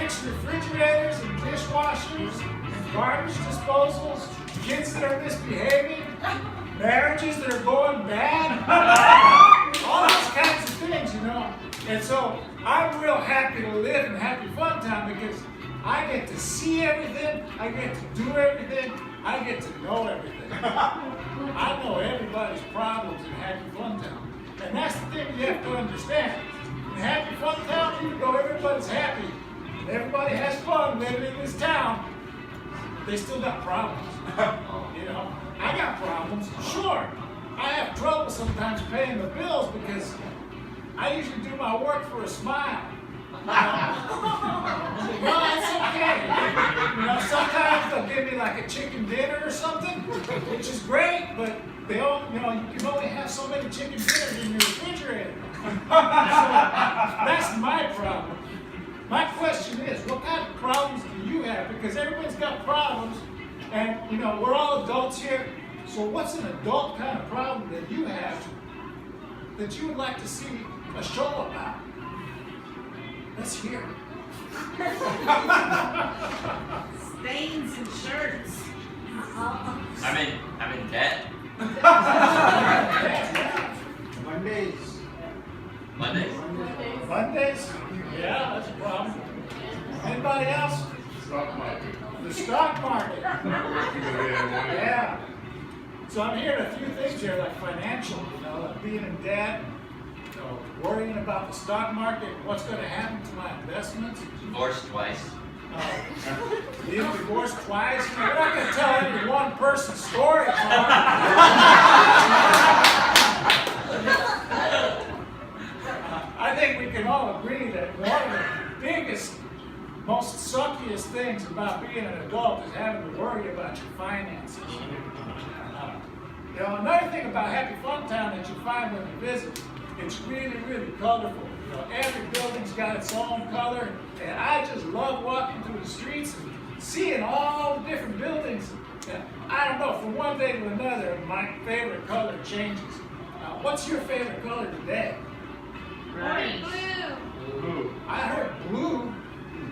fix refrigerators and dishwashers and garbage disposals, kids that are misbehaving, marriages that are going bad, all those kinds of things, you know. And so I'm real happy to live in Happy Fun Town because I get to see everything, I get to do everything, I get to know everything. I know everybody's problems in Happy Fun Town. And that's the thing you have to understand. In Happy Fun Town, even though everybody's happy, and everybody has fun living in this town, they still got problems. You know, I got problems, sure. I have trouble sometimes paying the bills because I usually do my work for a smile. You know? No, it's okay. You know, sometimes they'll give me like a chicken dinner or something, which is great, but they all, you know, you can only have so many chicken dinners in your refrigerator. So that's my problem. My question is, what kind of problems do you have? Because everybody's got problems, and you know, we're all adults here. So what's an adult kind of problem that you have that you would like to see a show about? Let's hear it. Stains and shirts. I'm in debt. Mondays. Mondays? Mondays? Yeah, that's a problem. Anybody else? Stock market. The stock market. Yeah. Yeah. So I'm hearing a few things here, like financial, you know, like being in debt, you know, worrying about the stock market, what's going to happen to my investments. Divorced twice. Being divorced twice. We're not going to tell every one person's story, Tom. I think we can all agree that one of the biggest, most suckiest things about being an adult is having to worry about your finances. You know, another thing about Happy Fun Town that you find when you visit, it's really, really colorful. You know, every building's got its own color, and I just love walking through the streets and seeing all the different buildings. And I don't know, from one day to another, my favorite color changes. What's your favorite color today? Orange. Blue. I heard blue.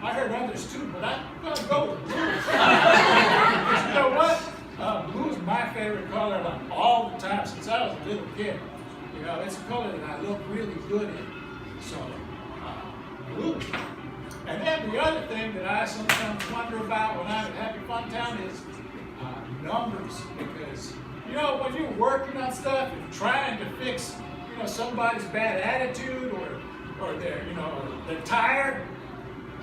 I heard others too, but I'm gonna go with blue. Because you know what? Blue's my favorite color like all the time since I was a little kid. You know, it's a color that I look really good in. So, blue. And then the other thing that I sometimes wonder about when I'm at Happy Fun Town is numbers. Because, you know, when you're working on stuff and trying to fix, you know, somebody's bad attitude or they're, you know, they're tired,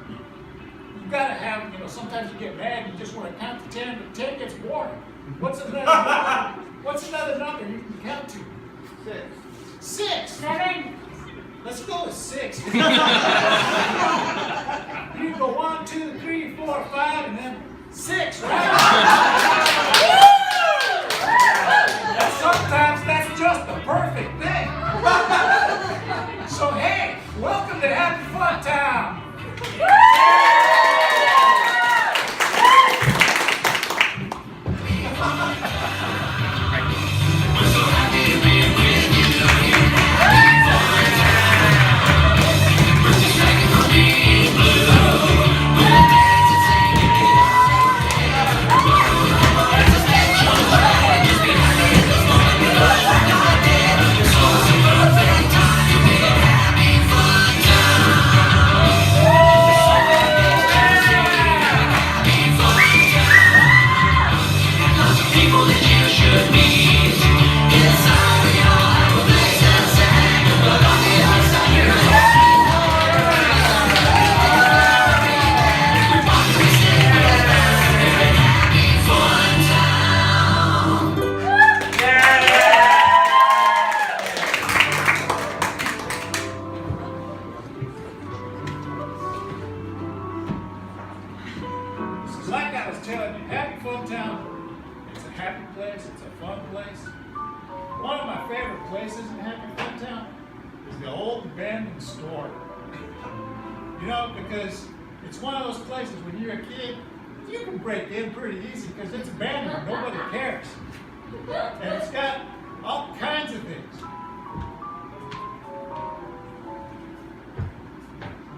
you gotta have, you know, sometimes you get mad and you just want to count to 10, but 10 gets boring. What's another number? What's another number you can count to? 6. 6. 7. Let's go with 6. You go 1, 2, 3, 4, 5, and then 6, right? And sometimes that's just the perfect thing. So hey, welcome to Happy Fun Town. Like I was telling you, Happy Fun Town, it's a happy place, it's a fun place. One of my favorite places in Happy Fun Town is the old abandoned store. You know, because it's one of those places when you're a kid, you can break in pretty easy because it's abandoned, nobody cares. And it's got all kinds of things.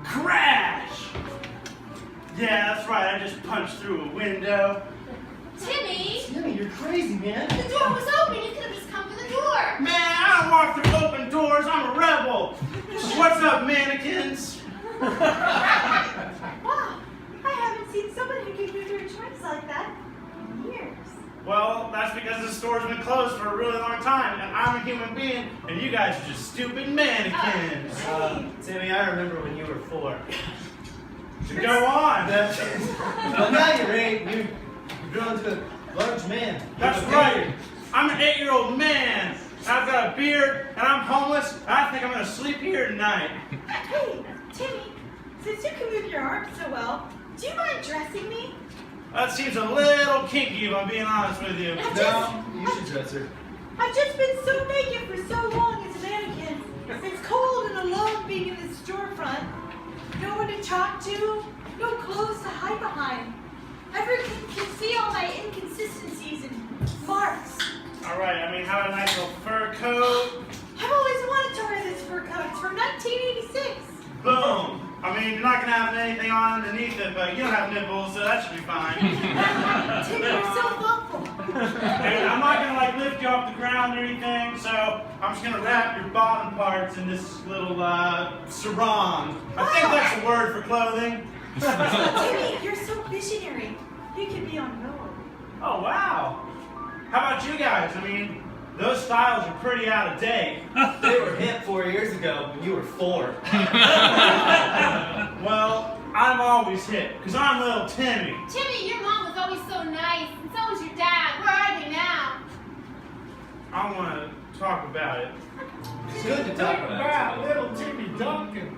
Crash! Yeah, that's right. I just punched through a window. Timmy, Timmy, you're crazy, man. the door was open. You could have just come through the door. Man, I don't walk through open doors. I'm a rebel. What's up, mannequins? Wow, I haven't seen somebody who can move their trunks like that in years. Well, that's because the store's been closed for a really long time, and I'm a human being, and you guys are just stupid mannequins. Timmy, I remember when you were 4. So go on. Well, now you're 8. You've grown to a large man. That's right. I'm an 8-year-old man. I've got a beard, and I'm homeless, and I think I'm going to sleep here tonight. Hey, Timmy, since you can move your arms so well, do you mind dressing me? That seems a little kinky, if I'm being honest with you. No, you should dress her. I've just been so naked for so long as a mannequin. It's cold and alone being in the storefront. No one to talk to, no clothes to hide behind. Everyone can see all my inconsistencies and marks. All right, I mean, how about a nice little fur coat? I've always wanted to wear this fur coat. It's from 1986. Boom. I mean, you're not going to have anything on underneath it, but you don't have nipples, so that should be fine. Timmy, you're so thoughtful. And I'm not going to, like, lift you off the ground or anything, so I'm just going to wrap your bottom parts in this little, sarong. I think that's a word for clothing. Timmy, you're so visionary. You could be on Noah. Oh, wow. How about you guys? I mean, those styles are pretty out of date. They were hip 4 years ago when you were 4. Well, I'm always hip, because I'm little Timmy. Timmy, your mom was always so nice, and so was your dad. Where are they now? I want to talk about it. It's good to Think talk about. about little Timmy Duncan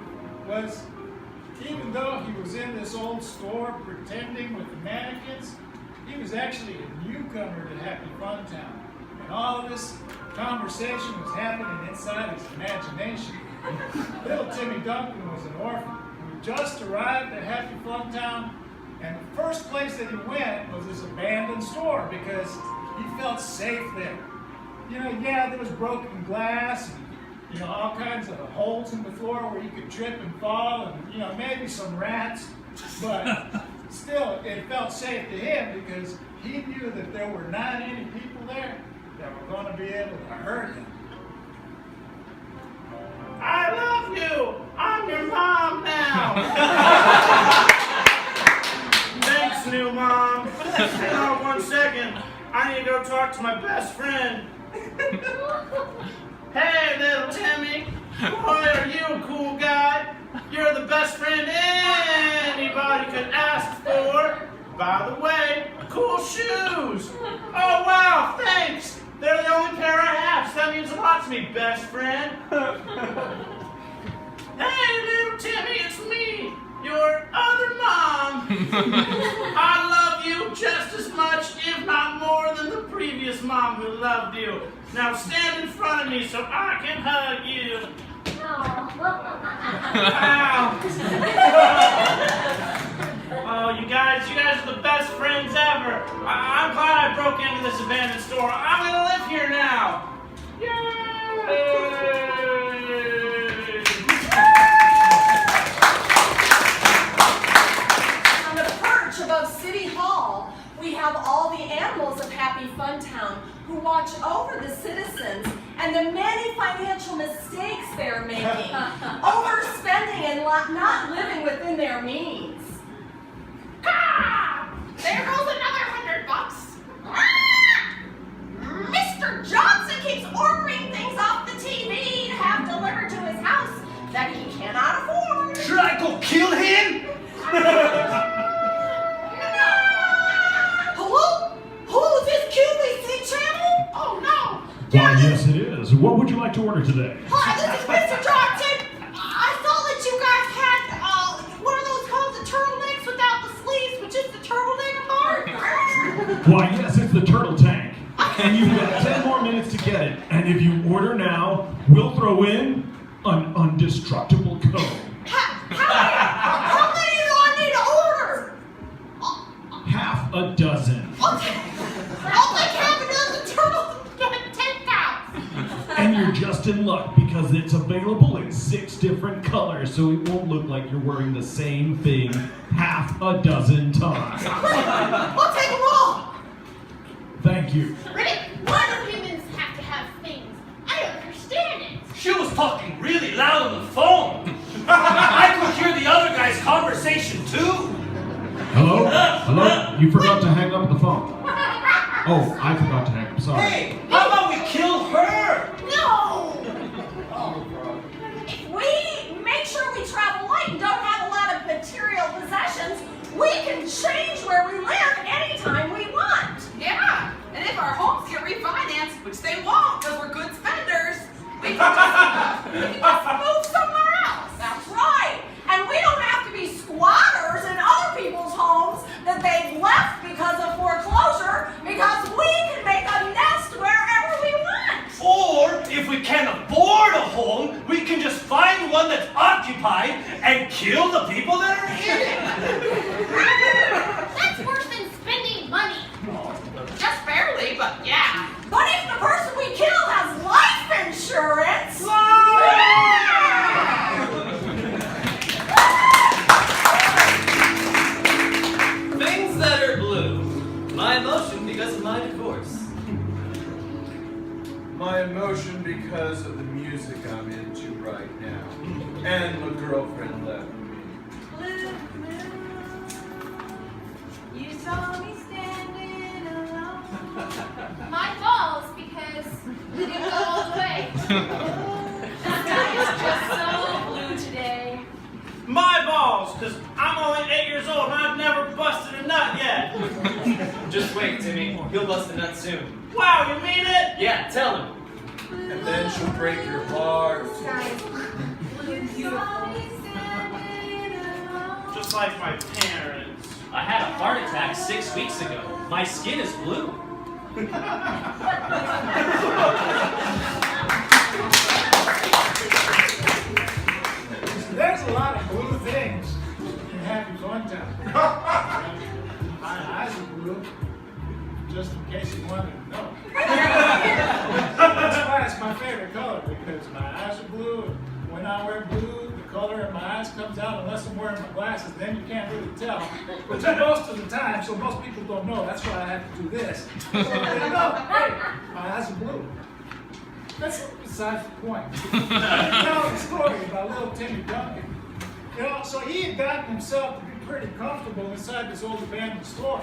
was, even though he was in this old store pretending with the mannequins, he was actually a newcomer to Happy Fun Town. And all of this conversation was happening inside his imagination. Little Timmy Duncan was an orphan who just arrived at Happy Fun Town, and the first place that he went was this abandoned store because he felt safe there. You know, yeah, there was broken glass and, you know, all kinds of holes in the floor where you could trip and fall and, you know, maybe some rats, but still, it felt safe to him because he knew that there were not any people there that were going to be able to hurt him. I love you. I'm your mom now. Thanks, new mom. Hang on 1 second. I need to go talk to my best friend. Hey, little Timmy. Boy, are you a cool guy. You're the best friend anybody could ask for. By the way, cool shoes. Oh, wow, thanks. They're the only pair I have, so that means a lot to me, best friend. Hey, little Timmy, it's me, your other mom. I love you just as much, if not more, than the previous mom who loved you. Now stand in front of me so I can hug you. Wow. Oh, you guys are the best friends ever. I'm glad I broke into this abandoned store. I'm gonna live here now. Yay! On the perch above City Hall, we have all the animals of Happy Fun Town who watch over the citizens and the many financial mistakes they're making, overspending and not living within their means. Ah! There goes another $100. Ah! Mr. Johnson keeps ordering things off the TV to have delivered to his house that he cannot afford. Should I go kill him? Hello? Who is this QVC channel? Oh no! Why, yes, it is. What would you like to order today? Hi, this is Mr. Johnson. I saw that you guys had one of those called the turtlenecks without the sleeves, but just the turtleneck part. Why, yes, it's the Turtle Tank. And you've got 10 more minutes to get it. And if you order now, we'll throw in an indestructible cone. How many do I need to order? Half a dozen. I'll take half a dozen turtle tank tops. And you're just just in luck because it's available in 6 different colors, so it won't look like you're wearing the same thing half a dozen times. We'll take them all. Thank you. Rick, why do humans have to have things? I don't understand it. She was talking really loud on the phone. I could hear the other guy's conversation too. Hello? Hello? You forgot to hang up the phone. Oh, I forgot to hang up. Sorry. Hey, how about we kill her? No. If we make sure we travel light and don't have a lot of material possessions, we can change where we live anytime we want. Yeah, and if our homes get refinanced, which they won't because we're good spenders, we can just move somewhere else. That's right. And we don't have to be squatters in other people's homes that they've left because of foreclosure, because we can make a nest wherever we want. Or if we can't afford a home, we can just find one that's occupied and kill the people that are in it. That's worse than spending money. Just barely, but yeah. But if the person we kill has life insurance, Things that are blue. My emotion because of my divorce. My emotion because of the music I'm into right now. And my girlfriend left me. Blue, blue. You saw me standing alone. My balls because we didn't go all the way. The sky is just so blue today. My balls, because I'm only 8 years old and I've never busted a nut yet. Just wait, Timmy. He'll bust a nut soon. Wow, you mean it? Yeah, tell him. And then she'll break your heart. You saw me standing alone. Just like my parents. I had a heart attack 6 weeks ago. My skin is blue. There's a lot of blue things in Happy Fun Town. My eyes are blue, just in case you wanted to know. That's why it's my favorite color, because my eyes are blue, and when I wear blue, the color in my eyes comes out unless I'm wearing my glasses, then you can't really tell. Which is most of the time, so most people don't know. That's why I have to do this. So they know, hey, my eyes are blue. That's besides the point. Tell the story about little Timmy Duncan. You know, so he had gotten himself to be pretty comfortable inside this old abandoned store.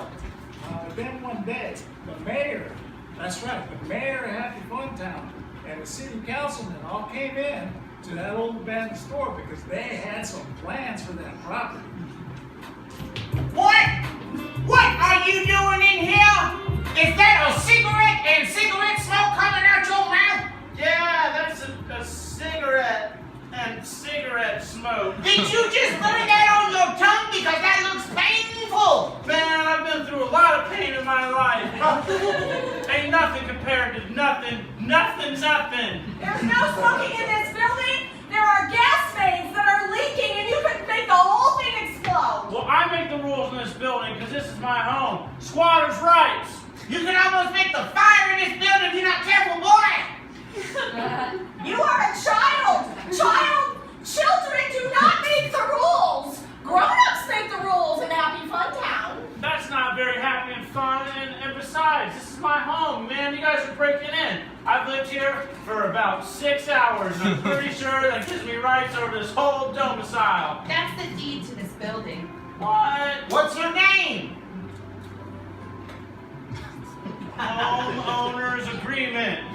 Then one day, the mayor, that's right, the mayor of Happy Fun Town and the city councilmen all came in to that old abandoned store because they had some plans for that property. What? What are you doing in here? Is that a cigarette and cigarette smoke coming out your mouth? Yeah, that's a cigarette and cigarette smoke. Did you just burn that on your tongue because that looks painful? Man, I've been through a lot of pain in my life. Ain't nothing compared to nothing. Nothing's nothing. there's no smoking in this building. There are gas mains that are leaking, and you could make the whole thing explode. Well, I make the rules in this building because this is my home. Squatters' rights. You can almost make the fire in this building if you're not careful, boy. You are a child. Children do not make the rules. Grown-ups make the rules in Happy Fun Town. That's not very happy and fun, and besides, this is my home, man. You guys are breaking in. I've lived here for about 6 hours, and I'm pretty sure that gives me rights over this whole domicile. That's the deed to this building. What? What's your name? Homeowners agreement.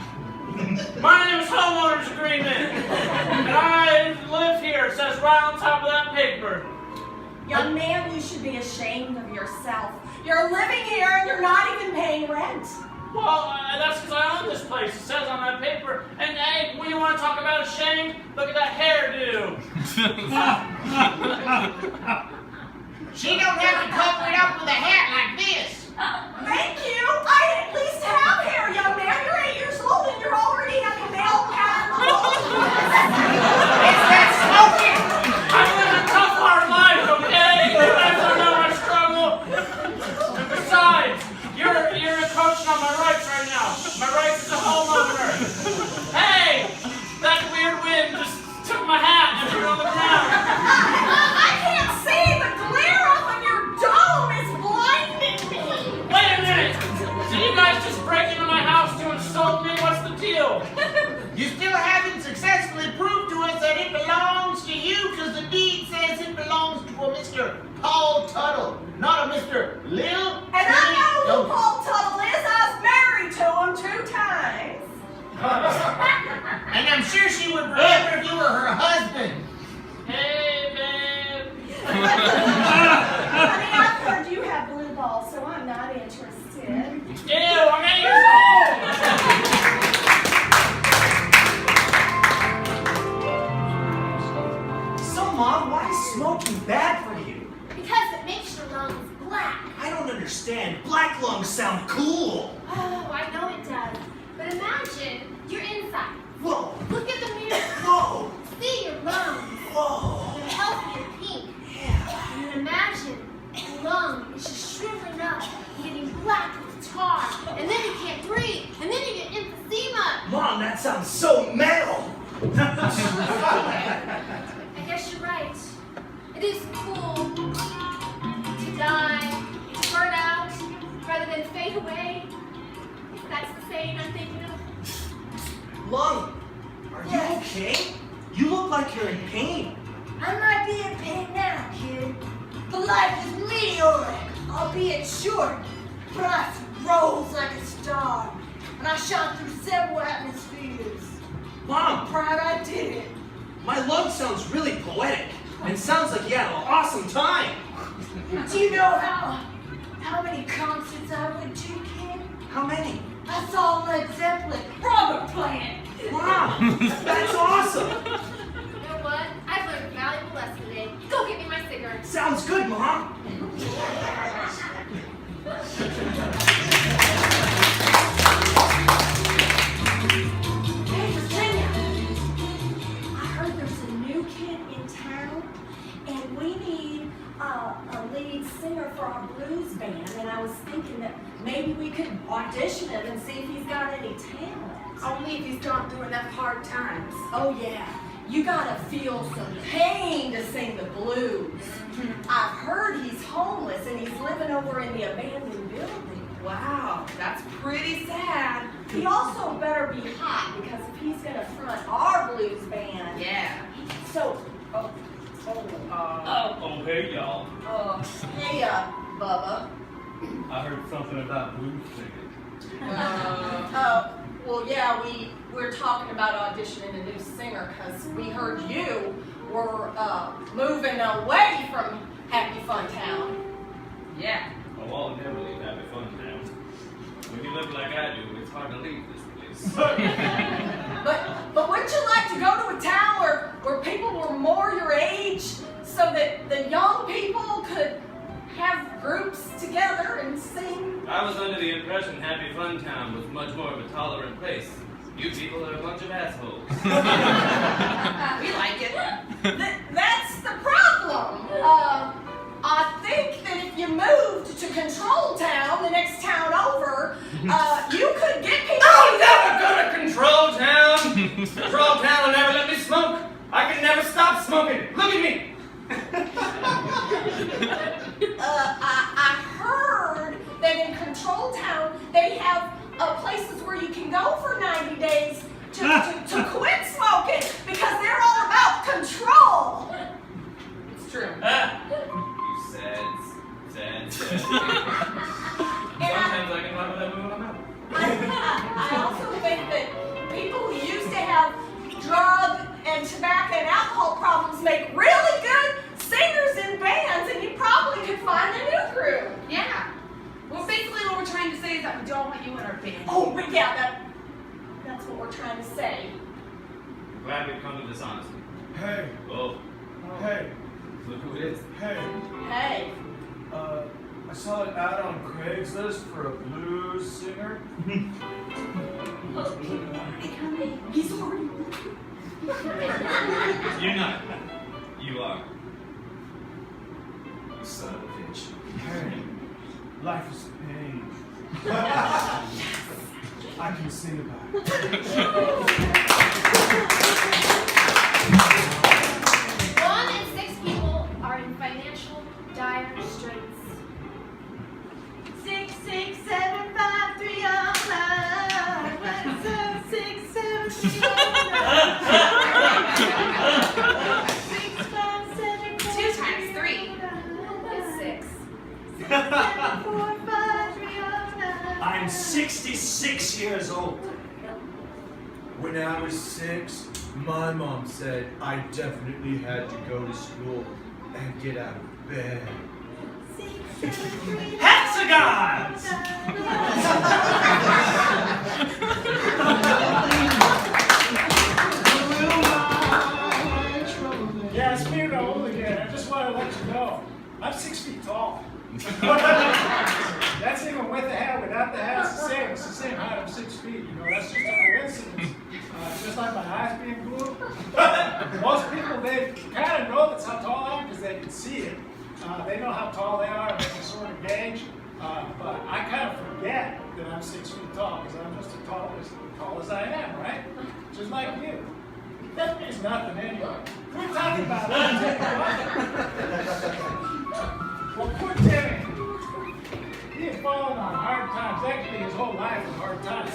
My name is Homeowners Agreement, and I live here. It says right on top of that paper. Young man, you should be ashamed of yourself. You're living here and you're not even paying rent. Well, that's because I own this place. It says on that paper. And hey, when you want to talk about ashamed, look at that hairdo. She don't have to cover it up with a hat like this. Thank you. I at least have hair, young man. You're 8 years old and you're already having male pattern baldness. It's that smoking. I live a tough, hard life, okay? You guys don't know my struggle. And besides, you're encroaching on my rights right now. My rights as a homeowner. Hey, understand. Black lungs sound cool. Oh, I know it does. But imagine you're inside. Whoa. Look at the mirror. Whoa. See your lungs. Whoa. They're healthy and pink. Yeah. And then imagine the lung is just shriveling up, getting black with tar, and then you can't breathe, and then you get emphysema. Mom, that sounds so metal. I guess you're right. It is cool to die, to burn out, rather than fade away. If that's the saying I'm thinking of. Lung, are you okay? You look like you're in pain. I might be in pain now, kid. But life is meteoric, albeit short. But I rose like a star, and I shot through several atmospheres. Mom, I'm proud I did it. my lung sounds really poetic and sounds like you had an awesome time. Do you know how many concerts I went to, kid? How many? I saw Led Zeppelin, Robert Plant. Wow, that's awesome. You know what? I've learned a valuable lesson today. Go get me my cigarette. Sounds good, Mom. Hey, Virginia. I heard there's a new kid in town, and we need a lead singer for our blues band. And I was thinking that maybe we could audition him and see if he's got any talent. Only if he's gone through enough hard times. Oh yeah, you gotta feel some pain to sing the blues. I've heard he's homeless and he's living over in the abandoned building. Wow, that's pretty sad. He also better be hot because if he's gonna front our blues band. Yeah. So, Oh, hey, y'all. hey, Bubba. I heard something about blues singing. Well, yeah, we're talking about auditioning a new singer because we heard you were moving away from Happy Fun Town. Yeah. Oh, I'll never leave Happy Fun Town. When you look like I do, it's hard to leave this place. But wouldn't you like to go to a town where people were more your age so that the young people could have groups together and sing? I was under the impression Happy Fun Town was much more of a tolerant place. You people are a bunch of assholes. We like it. That's the problem. I think that if you moved to Control Town, the next town over, you could get people. I'll never go to Control Town. Control Town will never let me smoke. I can never stop smoking. Look at me. I heard that in Control Town they have places where you can go for 90 days to quit smoking because they're all about control. It's true. You sad. Sometimes I can laugh at that movie when I'm out. I also think that people who used to have drug and tobacco and alcohol problems make really good singers in bands, and you probably could find a new crew. Yeah. Well, basically what we're trying to say is that we don't want you in our band. Oh, but yeah, that's what we're trying to say. I'm glad we've come to this honesty. Hey, Oh, hey, look who it is. hey. Hey. I saw an ad on Craigslist for a blues singer. He's already. You're not. You are. You son of a bitch. Hey, life is pain. I can sing about it. One in 6 people are in financial dire straits. 6, 6, 7, 5, 3, 9. 1, 6, 7, 3, 9. 6, 5, 7, 2 times 3 is 6. 4, 5, 3, 9. I'm 66 years old. When I was 6, my mom said I definitely had to go to school and get out of bed. Hexagons! Yeah, it's me, Raul again. I just want to let you know. I I'm 6 feet tall. That's even with the hat. Without the hat, it's the same. It's the same height. I'm 6 feet. You know, that's just a coincidence. Just like my eyes being blue. Most people, they kind of know that's how tall I am because they can see it. They know how tall they are and they can sort of gauge. But I kind of forget that I'm 6 feet tall because I'm just as tall as I am, right? Just like you. That means nothing anyway. We're talking about well, poor Timmy. He had fallen on hard times. Actually, his whole life was hard times.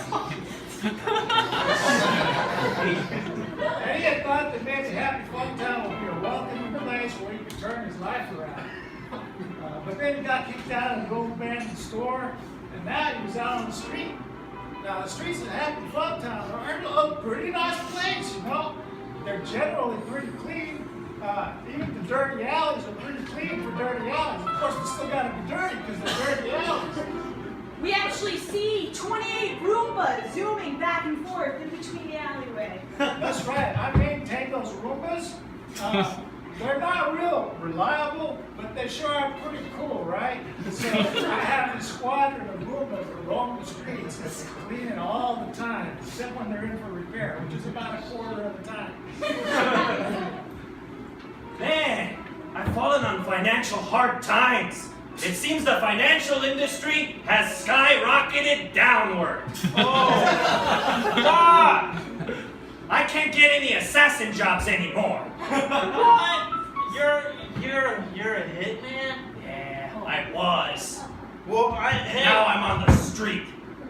And he had thought that maybe Happy Fun Town would be a welcoming place where he could turn his life around. But then he got kicked out of the old abandoned store, and now he was out on the street. Now, the streets of Happy Fun Town are a pretty nice place, you know? They're generally pretty clean. Even the dirty alleys are pretty clean for dirty alleys. Of course, they still gotta be dirty because they're dirty alleys. We actually see 28 Roombas zooming back and forth in between the alleyway. That's right. I maintain those Roombas. They're not real reliable, but they sure are pretty cool, right? So I have this squadron of Roombas that roam the streets, cleaning all the time, except when they're in for repair, which is about a quarter of the time. Man, I've fallen on financial hard times. It seems the financial industry has skyrocketed downward. Oh, God! I can't get any assassin jobs anymore. What? You're a hitman? Yeah, I was. Well, Now I'm on the street.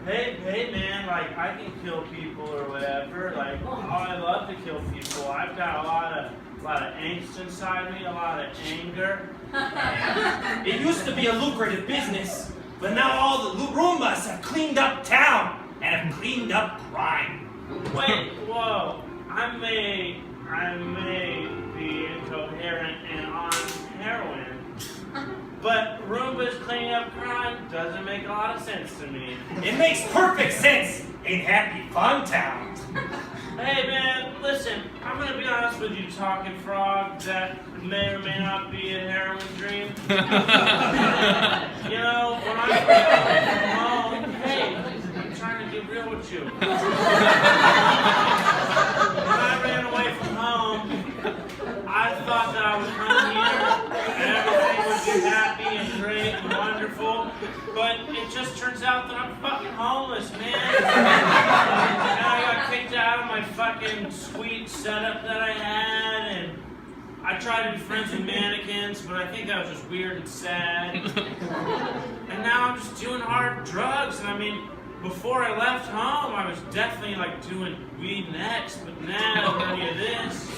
Hey man, like I can kill people or whatever. Like, oh, I love to kill people. I've got a lot of angst inside me, a lot of anger. It used to be a lucrative business, but now all the Roombas have cleaned up town and have cleaned up crime. Wait, whoa. I may be incoherent and on heroin, but Roomba's cleaning up crime doesn't make a lot of sense to me. It makes perfect sense in Happy Fun Town. Hey man, listen, I'm gonna be honest with you, Talking Frog, that may or may not be a heroin dream. You know, when I ran away from home, hey, I'm trying to get real with you. When I ran away from home, I thought that I would come here and everything would be happy and great and wonderful, but it just turns out that I'm fucking homeless, man. And I got kicked out of my fucking sweet setup that I had, and I tried to be friends with mannequins, but I think that was just weird and sad. And now I'm just doing hard drugs, and I mean, before I left home, I was definitely like doing weed next, but now any of this.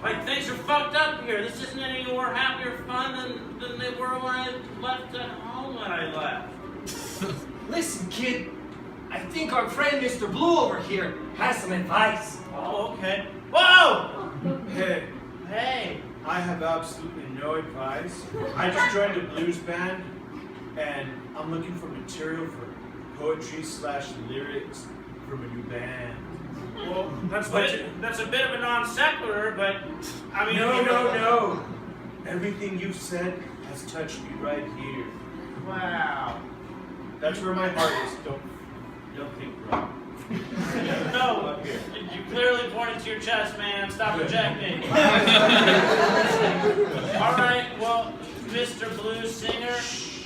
Like, things are fucked up here. This isn't any more happy or fun than they were when I left at home when I left. Listen, kid, I think our friend Mr. Blue over here has some advice. Oh, okay. Whoa! Hey, Hey! I have absolutely no advice. I just joined a blues band, and I'm looking for material for poetry/lyrics from a new band. Well, that's a bit of a non sequitur, but I mean... No. Everything you've said has touched me right here. Wow. That's where my heart is. Don't think wrong. No, Up here. you clearly pointed to your chest, man. Stop projecting. All right, well, Mr. Blues Singer.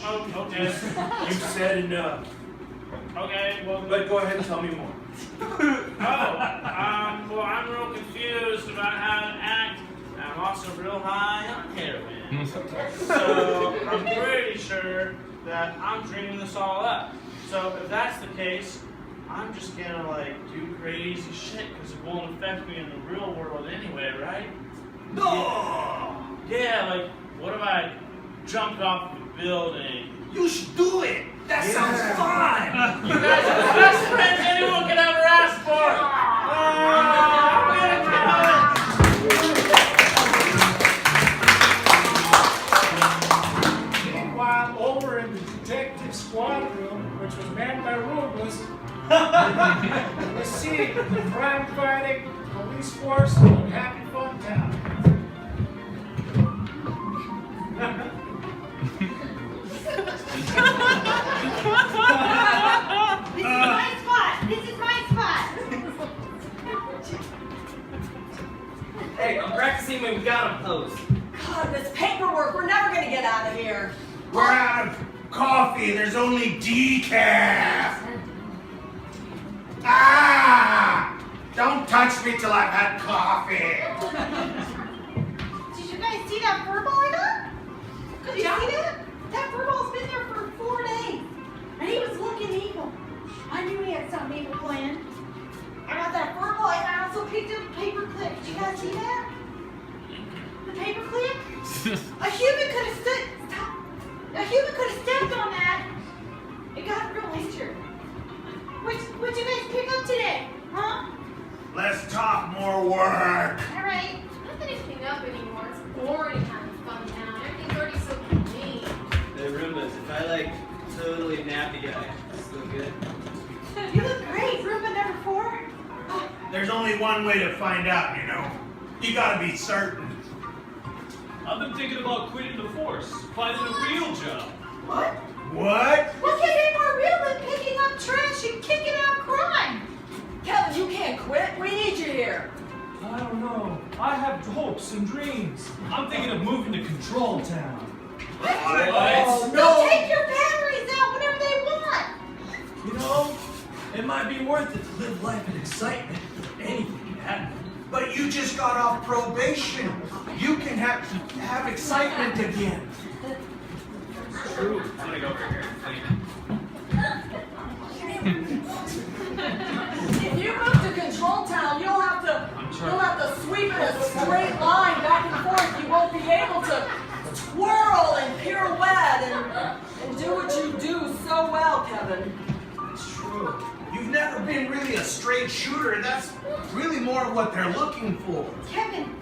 Oh, okay. You've said enough. Okay, well, But go ahead and tell me more. well, I'm real confused about how to act. I'm also real high on heroin. So I'm pretty sure that I'm dreaming this all up. So if that's the case, I'm just gonna like do crazy shit because it won't affect me in the real world anyway, right? No! Yeah, like what if I jumped off of a building? You should do it! That sounds fun! You guys are the best friends anyone could ever ask for! I'm gonna do it! Meanwhile, over in the detective squad room, which was manned by Roombas, we see the crime-fighting police force of Happy Fun Town. We're out of coffee. There's only decaf. Ah! Don't touch me till I've had coffee. Did you guys see that fur ball I got? Did you see that? That fur ball's been there for 4 days. And he was looking evil. I knew he had something evil planned. I got that fur ball and I also picked up a paper clip. Did you guys see that? The paper clip? A human could have stepped on that. It got real injured. What'd you guys pick up today? Huh? Let's talk more work. Alright. Nothing to clean up anymore. It's boring having fun now. Everything's already so clean. Hey, Roombas, if I like totally nappy guy, still good? You look great, Roomba number 4. There's only one way to find out, you know. You gotta be certain. I've been thinking about quitting the force, finding a real job. What? What? What can be more real than picking up trash and kicking out crime? Kevin, you can't quit. We need you here. I don't know. I have hopes and dreams. I'm thinking of moving to Control Town. Oh, They'll take your batteries out whenever they want. You know, it might be worth it to live life in excitement. Anything can happen. But you just got off probation. You can have excitement again. True. I'm gonna go over here and clean If you move to Control Town, you'll have to sweep in a straight line back and forth. You won't be able to twirl and pirouette and do what you do so well, Kevin. It's true. You've never been really a straight shooter, and that's really more of what they're looking for. Kevin,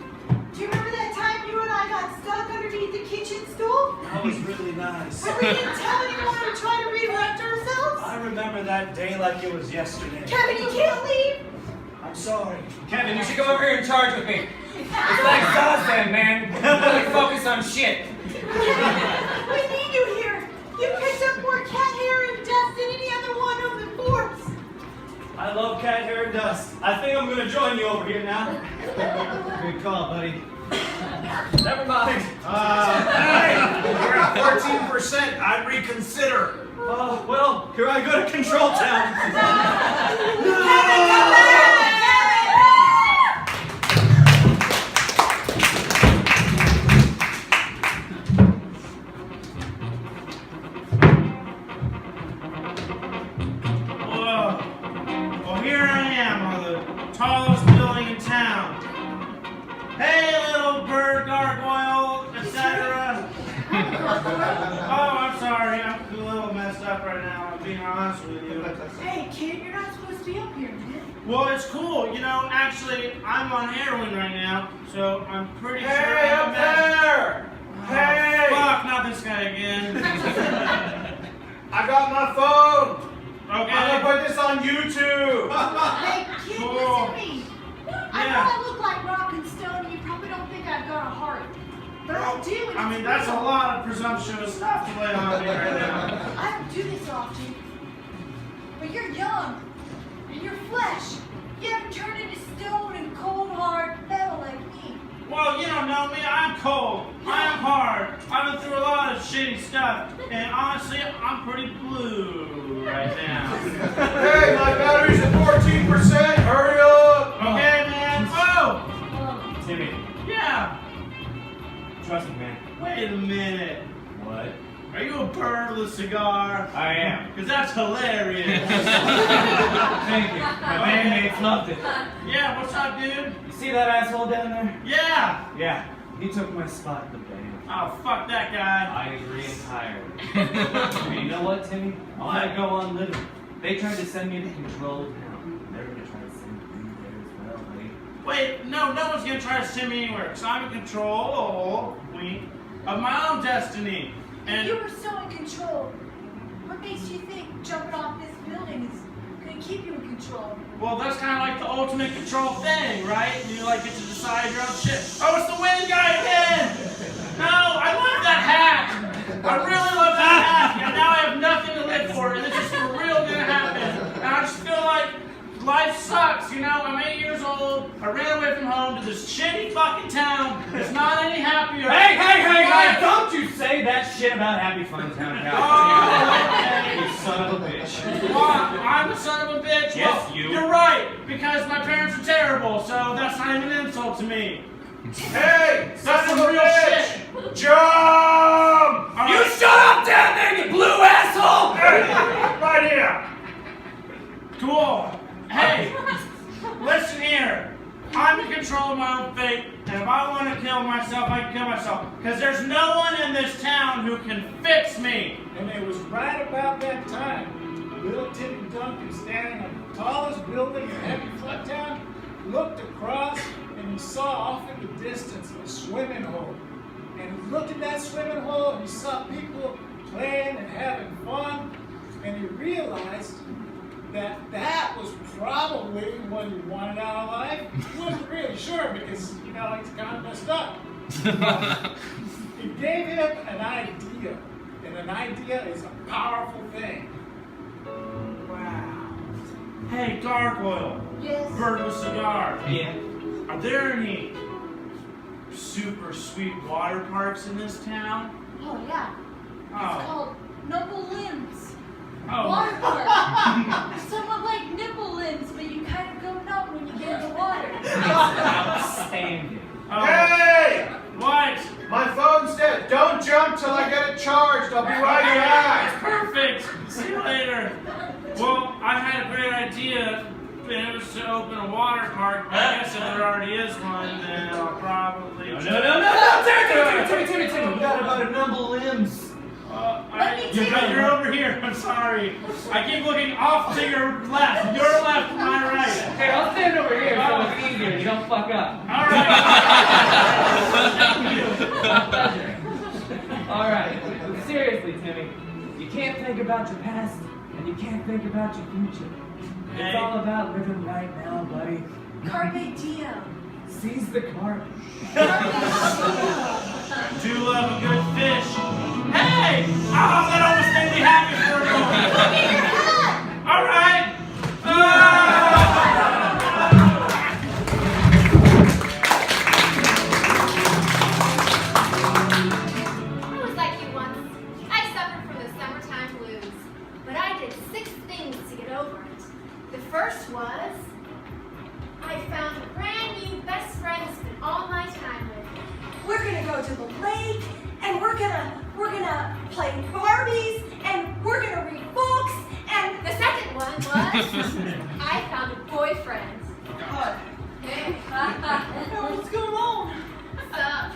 do you remember that time you and I got stuck underneath the kitchen stool? That was really nice. And we didn't tell anyone we were trying to reelect ourselves? I remember that day like it was yesterday. Kevin, you can't leave. I'm sorry. Kevin, you should go over here and charge with me. It's like Zazen, man. Really focus on shit. We need you here. You picked up more cat hair and dust than any other one on the force. I love cat hair and dust. I think I'm gonna join you over here now. Good call, buddy. Never mind. Hey, you're at 14%. I'd reconsider. Well, here I go to Control Town. Kevin, come back! Whoa. Well, here I am on the tallest building in town. Hey, little bird gargoyle, etc. Oh, I'm sorry. I'm a little messed up right now. I'm being honest with you. Hey, kid, you're not supposed to be up here, man. Well, it's cool. You know, actually, I'm on heroin right now, so I'm pretty sure. Hey, I'm up there! Hey! Fuck, not this guy again. I got my phone. Okay. I'm gonna put this on YouTube. Hey, kid, Cool. listen to me. I Yeah. know I look like rock and stone, and you probably don't think I've got a heart. But I do. and I mean, it's that's a real. lot of presumptuous stuff to lay on me right now. I don't do this often. But you're young, and you're flesh. You haven't turned into stone and cold, hard metal like me. Well, you don't know me. I'm cold. I'm hard. I've been through a lot of shitty stuff, and honestly, I'm pretty blue right now. Hey, my battery's at 14%. Hurry up. Okay, man. Oh, Timmy, yeah. trust me, man. Wait a minute. What? Are you a bird with a cigar? I am. Because that's hilarious. Thank you. My bandmates loved it. Yeah, what's up, dude? You see that asshole down there? Yeah. Yeah, he took my spot in the band. Oh, fuck that guy. I agree entirely. And you know what, Timmy? I want to go on living. They tried to send me to Control Town. They're going to try to send you there as well, buddy. Wait, no one's gonna try to send me anywhere, because I'm in control, wink, of my own destiny. If And you were so in control, what makes you think jumping off this building is going to keep you in control? well, that's kind of like the ultimate control thing, right? You like get to decide your own shit. Oh, it's the wind guy again! No, I love that hat! I really love that hat, and now I have nothing to live for, and this is for real gonna happen. And I just feel like life sucks, you know? I'm 8 years old, I ran away from home to this shitty fucking town that's not any happier. Hey, don't you say that shit about Happy Fun Town, Cal? You son of a bitch. What? I'm the son of a bitch? Yes, Well, you. You're right, because my parents are terrible, so that's not even an insult to me. Hey, That's son some of a real bitch! shit. Jump! All You right. shut up down there, you blue asshole! Right here. Cool. Hey, listen here. I'm in control of my own fate, and if I want to kill myself, I can kill myself. Because there's no one in this town who can fix me. And it was right about that time, little Timmy Duncan, standing on the tallest building in Happy Fun Town, looked across and he saw off in the distance a swimming hole. And he looked at that swimming hole and he saw people playing and having fun, and he realized that that was probably what he wanted out of life. He wasn't really sure because, he's kind of messed up. It gave him an idea, and an idea is a powerful thing. Wow. Hey, Gargoyle. Yes. Bird with cigar. Yeah. Are there any super sweet water parks in this town? Oh, yeah. It's Oh. called Nipple Limbs. Oh. Water park. Somewhat like nipple limbs, but you kind of go numb when you get in the water. Outstanding. Oh. Hey! What? My phone's dead. Don't jump till I get it charged. I'll be right back. Perfect. See you later. Well, I had a great idea. It was to open a water park. But I guess if there already is one, then I'll probably. No, Timmy, we got about a number of limbs. You're over here. I'm sorry. I keep looking off to your left. Your left, my right. Hey, I'll stand over here so it's easier and you don't fuck up. All right. All right. Seriously, Timmy, you can't think about your past and you can't think about your future. Hey. It's all about living right now, buddy. Carpe diem. Seize the carp. Do love a good fish. Hey! Oh, that almost made me happy for a moment. Look at your hat! All right. I was like you once. I suffered from the summertime blues, but I did 6 things to get over it. The first was I found a brand new best friend to spend all my time with. We're gonna go to the lake, and we're gonna play Barbies, and we're gonna read books, and The second one was I found a boyfriend. Hey, what's going on? what's up?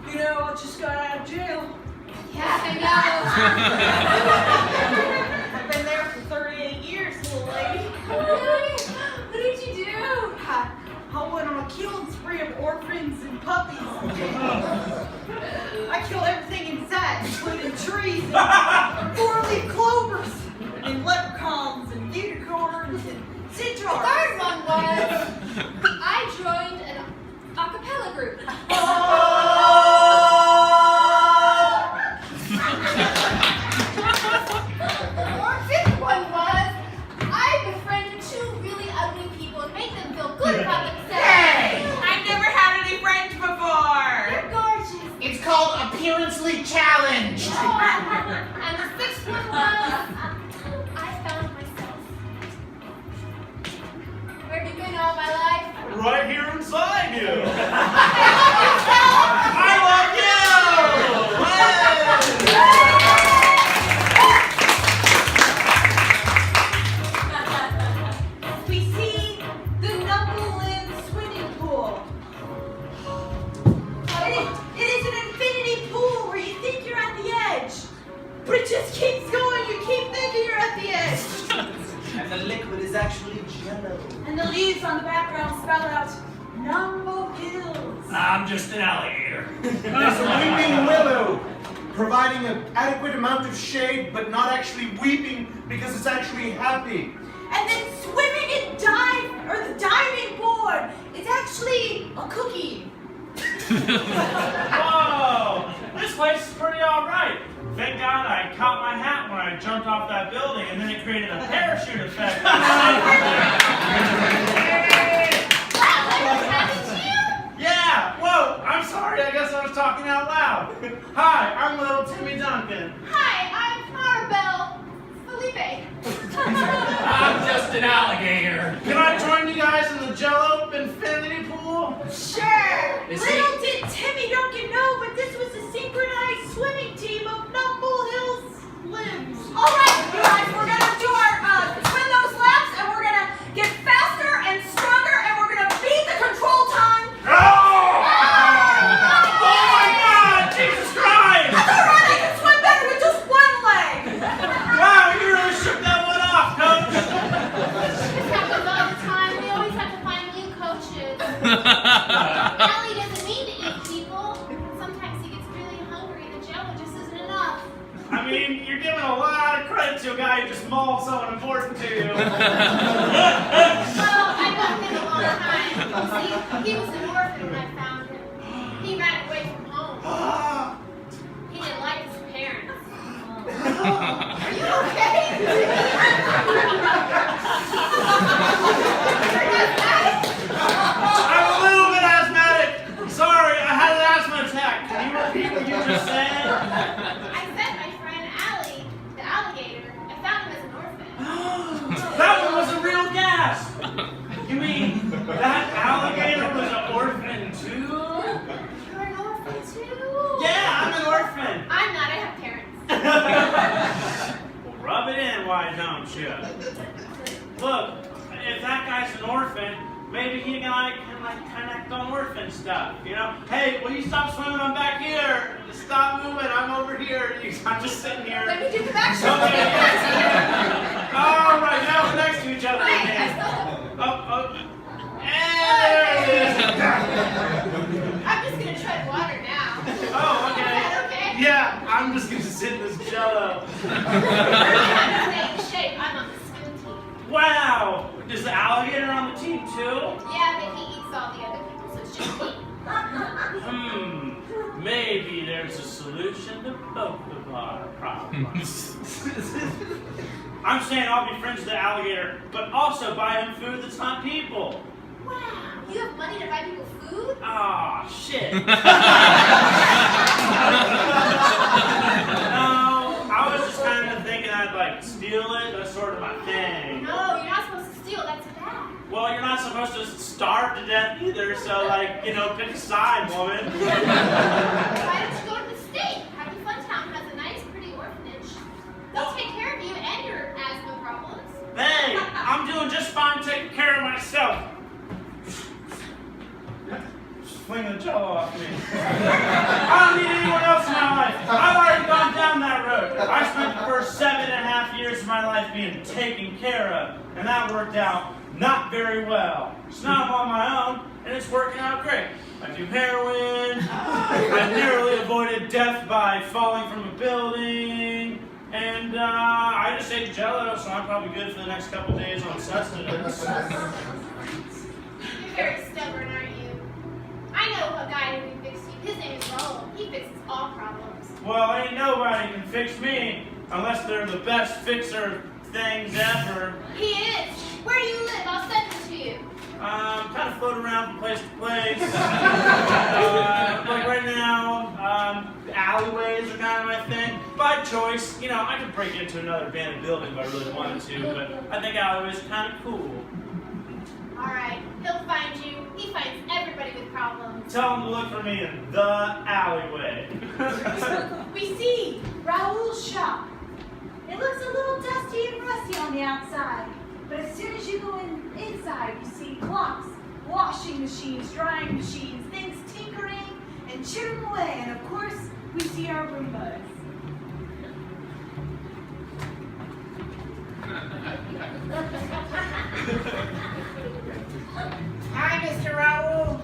You know, I just got out of jail. Yeah, I I've been there for 38 years, little lady. know. Really? What did you do? I went on a killing spree of orphans and puppies. I killed everything in sight, including trees and 4-leaf clovers and leprechauns and unicorns and The centaurs. third one was I joined an a cappella group. Our fifth one was I befriended 2 really ugly people and made them feel good about themselves. Hey! I've never had any friends before. They're gorgeous. It's called appearancely challenged. And the 6th one was I found myself. Where have you been all my life? Right here inside you. I love you. We see the Knuckle-In swimming pool. It is an infinity pool where you think you're at the edge, but it just keeps going. You keep thinking you're at the edge. And the liquid is actually jello. And the leaves on the background spell out Numbo Hills. I'm just an alligator. There's a weeping willow, providing an adequate amount of shade, but not actually weeping because it's actually happy. And then swimming and the diving board. It's actually a cookie. Whoa! This place is pretty all right. Thank God I caught my hat when I jumped off that building, and then it created a parachute effect. Yeah. Whoa! I'm sorry. I guess I was talking out loud. Hi, I'm little Timmy Duncan. Hi, I'm Maribel Felipe. I'm just an alligator. Can I join you guys in the Jello infinity pool? Sure. Is Little did Timmy Duncan know, but this was a synchronized swimming team of Numble Hills limbs. All right, you guys, we're gonna do our swim those laps, and we're gonna get faster and stronger, and we're gonna beat the control time. Oh my God! Jesus Christ! That's all right. I can swim better with just one leg. Wow, you really shook that one off, Coach. This happens all the time. We always have to find new coaches. Allie doesn't mean to eat people. Sometimes he gets really hungry and the Jello just isn't enough. I mean, you're giving a lot of credit to a guy who just mauled someone important to you. Well, I've known him a long time. You see, he was an orphan when I found him. He ran away from home. He didn't like his parents. Are you okay? I'm a little bit asthmatic. Sorry, I had an asthma attack. Can you repeat what you just said? I said my friend Allie, the alligator, I found him as an orphan. That one was a real gasp. You mean that alligator was an orphan too? You're an orphan too? Yeah, I'm an orphan. I'm not, I have parents. Well, rub it in, why don't you? Look, if that guy's an orphan, maybe he and I can connect on orphan stuff, you know? Hey, will you stop swimming? I'm back here. Stop moving. I'm over here. I'm just sitting here. Let me do the back shot. Okay. All right, now we're next to each other Wait, I again. still have... And there it is. I'm just gonna tread water now. Oh, okay. Is that okay? Yeah, I'm just gonna sit in this Jello. I'm in the same shape. I'm on the swim team. Wow. Is the alligator on the team too? Yeah, but he eats all the other people, so it's just me. Maybe there's a solution to both of our problems. I'm saying I'll be friends with the alligator, but also buy him food that's not people. Wow, you have money to buy people food? Ah, shit. No, I was just kind of thinking I'd steal it. That's sort of my thing. No, you're not supposed to steal. That's bad. Well, you're not supposed to starve to death either, so pick a side, woman. Why don't you go to the state? Happy Fun Town has a nice, pretty orphanage. They'll take care of you and your asthma problems. Hey, I'm doing just fine taking care of myself. Just fling the Jello off me. I don't need anyone else in my life. I've already gone down that road. I spent the first 7.5 years of my life being taken care of, and that worked out not very well. So now I'm on my own, and it's working out great. I do heroin. I narrowly avoided death by falling from a building. And I just ate Jello, so I'm probably good for the next couple days on sustenance. You're very stubborn, aren't you? I know a guy who can fix you. His name is Raul. He fixes all problems. Well, ain't nobody can fix me unless they're the best fixer of things ever. He is. Where do you live? I'll send him to you. Kind of float around from place to place. Like right now, alleyways are kind of my thing. By choice, I could break into another abandoned building if I really wanted to, but I think alleyways are kind of cool. All right, he'll find you. He finds everybody with problems. Tell him to look for me in the alleyway. We see Raul's shop. It looks a little dusty and rusty on the outside, but as soon as you go inside, you see clocks, washing machines, drying machines, things tinkering and chittering away, and of course, we see our Roombas. Hi, Mr. Raul.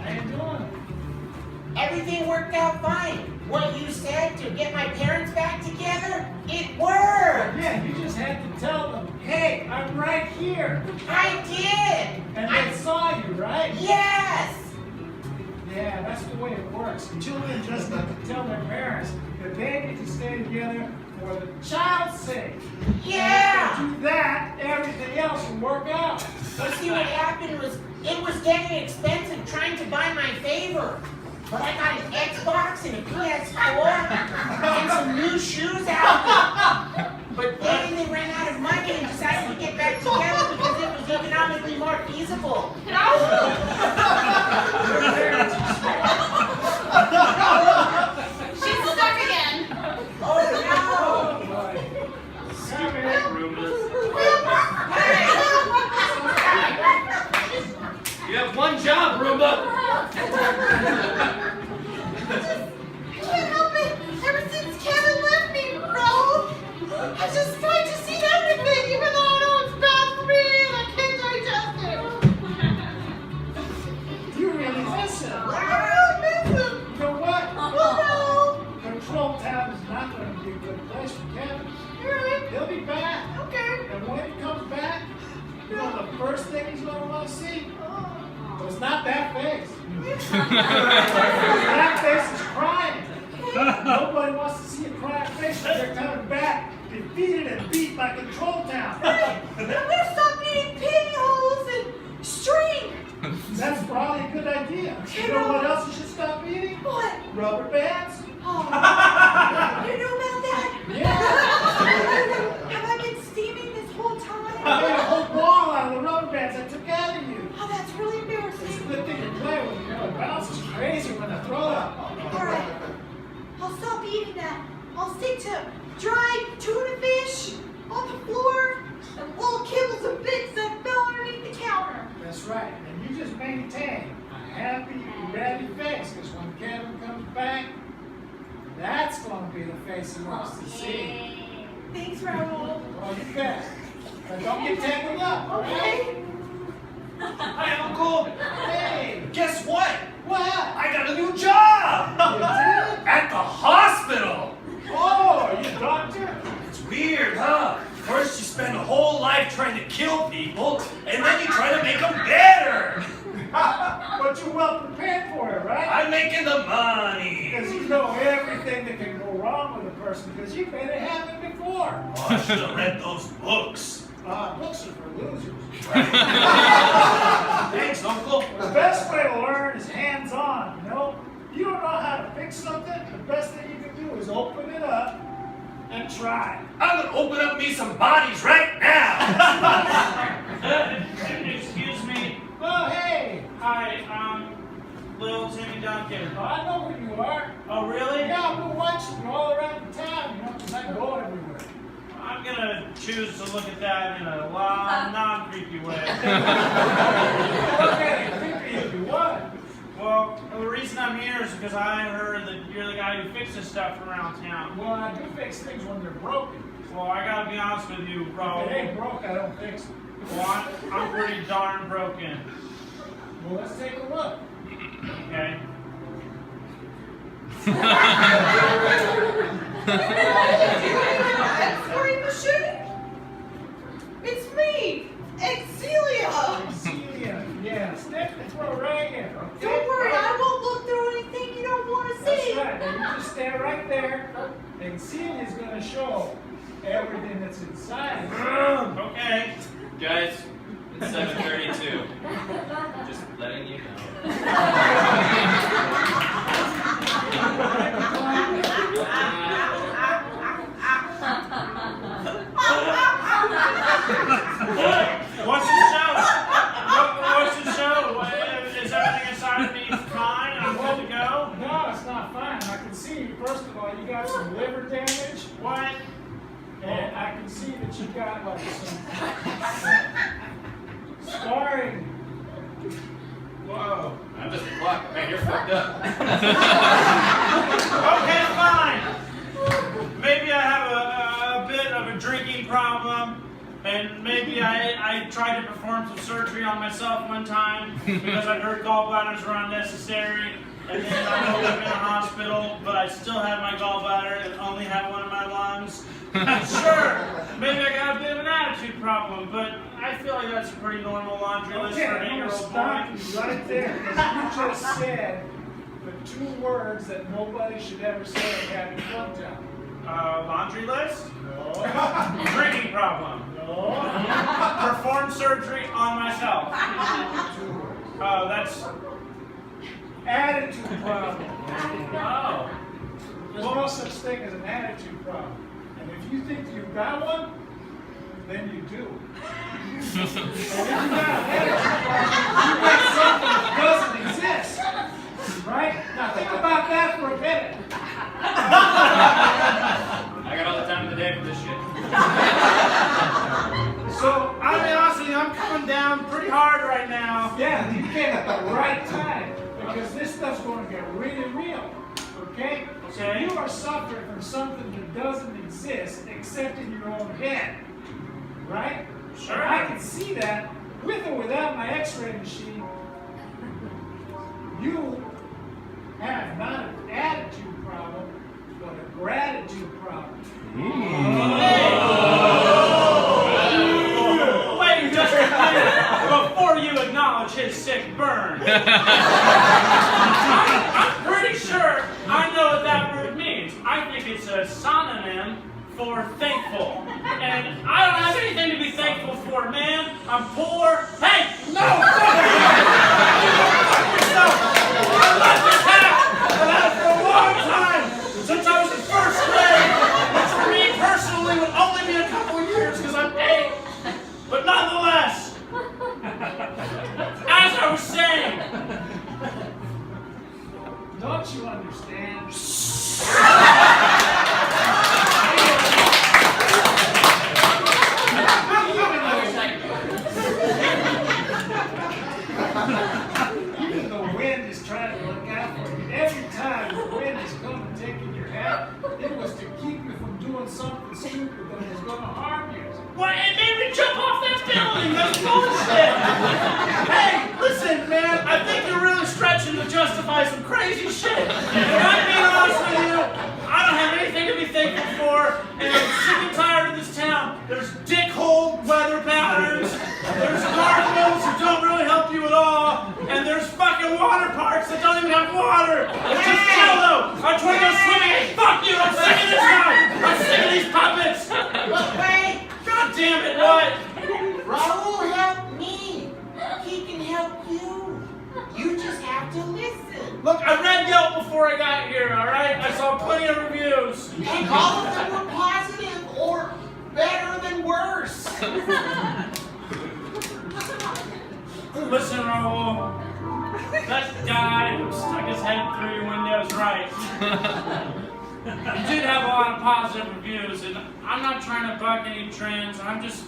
How you doing? Everything worked out fine. What you said to get my parents back together, it worked. Yeah, you just had to tell them, hey, I'm right here. I did. And they saw you, right? Yes. Yeah, that's the way it works. Children just have to tell their parents that they need to stay together for the child's sake. Yeah. And if they do that, everything else will work out. But see, what happened was, it was getting expensive trying to buy my favor. But I got an Xbox and a PS4 and some new shoes out. But then they ran out of money and decided to get back together because it was economically more feasible. She's stuck again. Oh You have one job, Roomba. I can't help it. Ever since Kevin left me, bro, I just tried to see everything, even though I know it's bad for me and I can't digest it. You really miss him. I really miss him. You know what? Oh Control Town is not going to be a good place for Kevin. no. You're right. He'll be back. Okay. And when he comes back, you know the first thing he's going to want to see? Well, it's not that face. That face is crying. Nobody wants to see a crying face when they're coming back, defeated and beat by Control Town. I'm gonna stop eating pantyhose and string. That's probably a good idea. You know what else you should stop eating? What? Rubber bands. Oh. You knew about that? Yeah. Have I been steaming this whole time? I made a whole ball out of the rubber bands I took out of you. Oh, that's really It's a embarrassing. good thing to play with. You know, it bounces crazy when I throw it. All right. I'll stop eating that. I'll stick to dried tuna fish on the floor and little kibbles and bits that fell underneath the counter. That's right. And you just maintain a happy, ready face, because when Kevin comes back, that's going to be the face he wants to see. Thanks, Raoul. Well, you bet. But don't get tangled up, all right? Okay. Hi, Uncle. Hey, Guess what? what? I got a new job You did? at the hospital. Oh, are you a doctor? It's weird, huh? First you spend a whole life trying to kill people, and then you try to make them better. But you're well prepared for it, right? I'm making the money. Because you know everything that can go wrong with a person, because you've made it happen before. Oh, I should have read those books. Books are for losers. Thanks, Uncle. The best way to learn is hands-on, you know? You don't know how to fix something, the best thing you can do is open it up and try. I'm gonna open up me some bodies right now. Excuse me. Oh, hey! Hi, Lil Timmy Duncan. I know who you are. Oh, really? Yeah, I've been watching you all around the town, you know, because I go everywhere. I'm gonna choose to look at that in a non-creepy way. Okay, creepy if you want. Well, the reason I'm here is because I heard that you're the guy who fixes stuff around town. Well, I do fix things when they're broken. Well, I gotta be honest with you, bro. If it ain't broke, I don't fix it. Well, I'm pretty darn broken. Well, let's take a look. Okay. X-ray machine? It's me, Celia. Celia, yeah, stick the throw right in. Okay? Don't worry, I won't look through anything you don't want to That's see. right. Now you just stand right there, and Celia's going to show everything that's inside. Okay. Guys, it's 7:32. Just letting you know. What's the show? What's the show? Is everything inside of me fine? I'm good to go? No, it's not fine. I can see, first of all, you got some liver damage, What? and I can see that you got like some scarring. Whoa. I'm just a clock. Man, you're fucked up. Okay, fine. Maybe I have a bit of a drinking problem, and maybe I tried to perform some surgery on myself one time because I heard gallbladders were unnecessary, and then I ended up in a hospital, but I still had my gallbladder and only had one of my lungs. Sure, maybe I got a bit of an attitude problem, but I feel like that's a pretty normal laundry list Okay, for an I'm going to 8-year-old stop boy. you right there, because you just said the 2 words that nobody should ever say at Happy Fun Town. Laundry list? No. Drinking problem. No. Perform surgery on myself. 2 words. Oh, that's attitude problem. Oh. There's no such thing as an attitude problem. And if you think you've got one, then you do. And if you've got an attitude problem, you've got something that doesn't exist. Right? Now think about that for a minute. I got all the time in the day for this shit. So, I'll be honest with you, I'm coming down pretty hard right now. Yeah, you came at the right time because this stuff's going to get really real. Okay? So Okay. you are suffering from something that doesn't exist except in your own head. Right? Sure. And I can see that with or without my x-ray machine. You have not an attitude problem, but a gratitude problem. Wait just a minute before you acknowledge his sick burn. I'm pretty sure I know what that word means. I think it's a synonym for thankful. And I don't have anything to be thankful for, man. I'm poor. Hey, no! I left this hat. I've had it for a long time. Since I was in first grade. Which for me personally would only be a couple of years because I'm 8. But nonetheless, as I was saying, Don't you understand? Even the wind is trying to look out for you. Every time the wind is going to take in your head, it was to keep you from doing something stupid that was going to harm you. why it made me jump off that building. That's bullshit. Hey, listen, man. I think you're really stretching to justify some crazy shit. And I'm being honest with you, I don't have anything to be thankful for, and I'm sick and tired of this town. There's dickhole weather patterns. There's gardeners who don't really help you at all, and there's fucking water parks that don't even have water. It's just shallow. I try to go swimming. Hey, fuck you. I'm sick of this now. I'm sick of these puppets. But wait, God damn it, what? Raul helped me. He can help you. You just have to listen. Look, I read Yelp before I got here, alright? I saw plenty of reviews. And all of them were positive or better than worse. Listen, Raul. That guy who stuck his head through your windows, right? You did have a lot of positive reviews, and I'm not trying to buck any trends. I'm just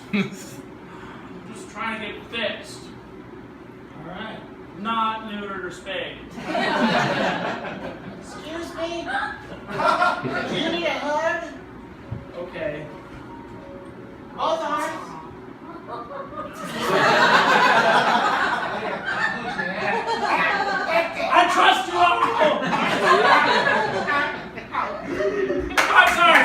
trying to get fixed. Alright. Not neutered or spayed. Excuse me? Do you need a hug? Okay. Both arms? I trust you, Raul! I'm sorry.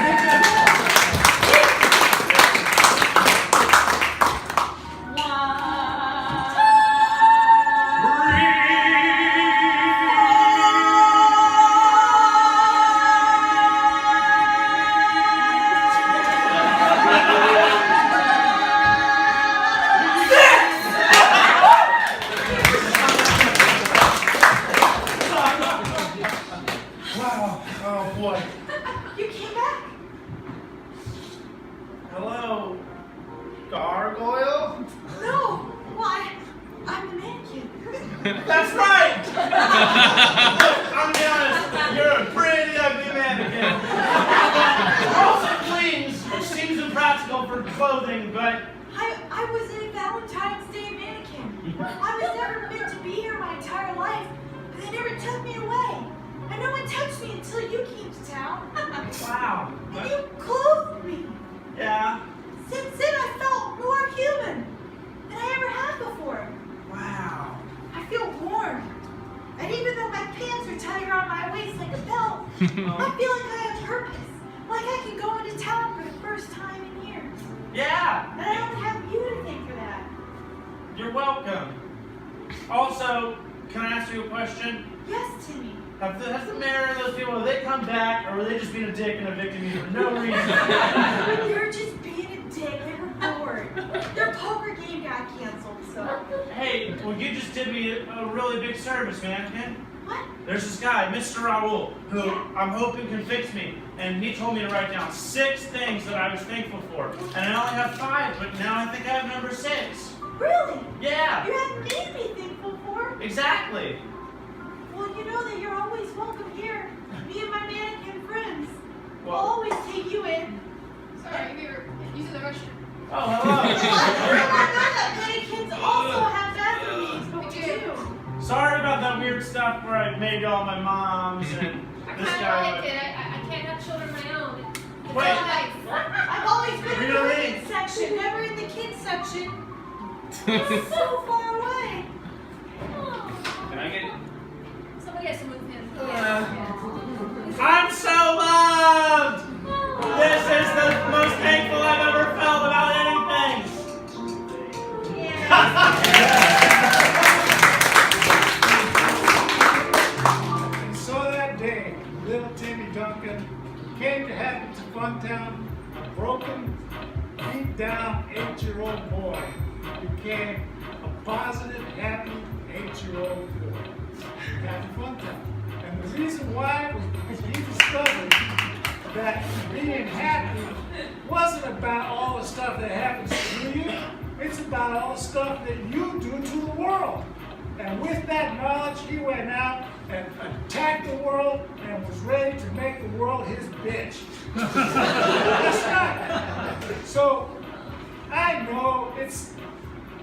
Wow. Oh boy. You came back. Hello, gargoyle? No. Well, I'm the mannequin. That's right! Look, I'm gonna be honest, you're a pretty ugly mannequin. Also cleans, which seems impractical for clothing, but I was a Valentine's Day mannequin. I was never meant to be here my entire life, but they never took me away. And no one touched me until you came to town. wow. And you clothed me. Yeah. Since then, I felt more human than I ever have before. Wow. I feel warm. And even though my pants are tied around my waist like a belt, I feel like I have purpose. Like I can go into town for the first time in years. Yeah. And I don't have you to thank for that. You're welcome. Also, can I ask you a question? Yes, Timmy. Has the mayor and those people, have they come back, or were they just being a dick and evicting me for no reason? You're just being a dick. They were bored. Their poker game got canceled, so. Hey, well, you just did me a really big service, man. What? There's this guy, Mr. Raul, who I'm hoping can fix me. And he told me to write down 6 things that I was thankful for. And I only have 5, but now I think I have number 6. Really? Yeah. You have me to be thankful for? Exactly. Well, you know that you're always welcome here. Me and my mannequin friends. We'll Well- always take you in. Sorry, we were using the restroom. Oh, hello. I know that mannequins also have bathrooms, but we do. Sorry about that weird stuff where I made all my moms and I this kind of guy. like it. I can't have children of my own. It's Wait. all nice. I've always been in the Really? women's section, never in the kids section. It's so far away. Can I get? Somebody has to move him. I'm so loved! This is the most thankful I've ever felt about anything. And so that day, little Timmy Duncan came to Happy Funtown, a broken, beat down 8-year-old boy became a positive, happy 8-year-old boy. Happy Funtown. And the reason why was because he discovered that being happy wasn't about all the stuff that happens to you. It's about all the stuff that you do to the world. And with that knowledge, he went out and attacked the world and was ready to make the world his bitch. That's right. So I know it's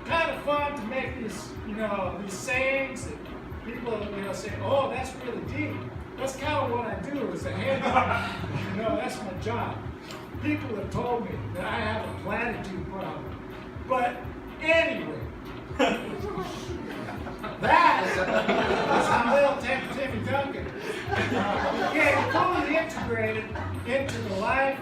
kind of fun to make these, these sayings that people, say, oh, that's really deep. That's kind of what I do as a handyman. That's my job. People have told me that I have a platitude problem. But anyway, that is how little Timmy Duncan became fully integrated into the life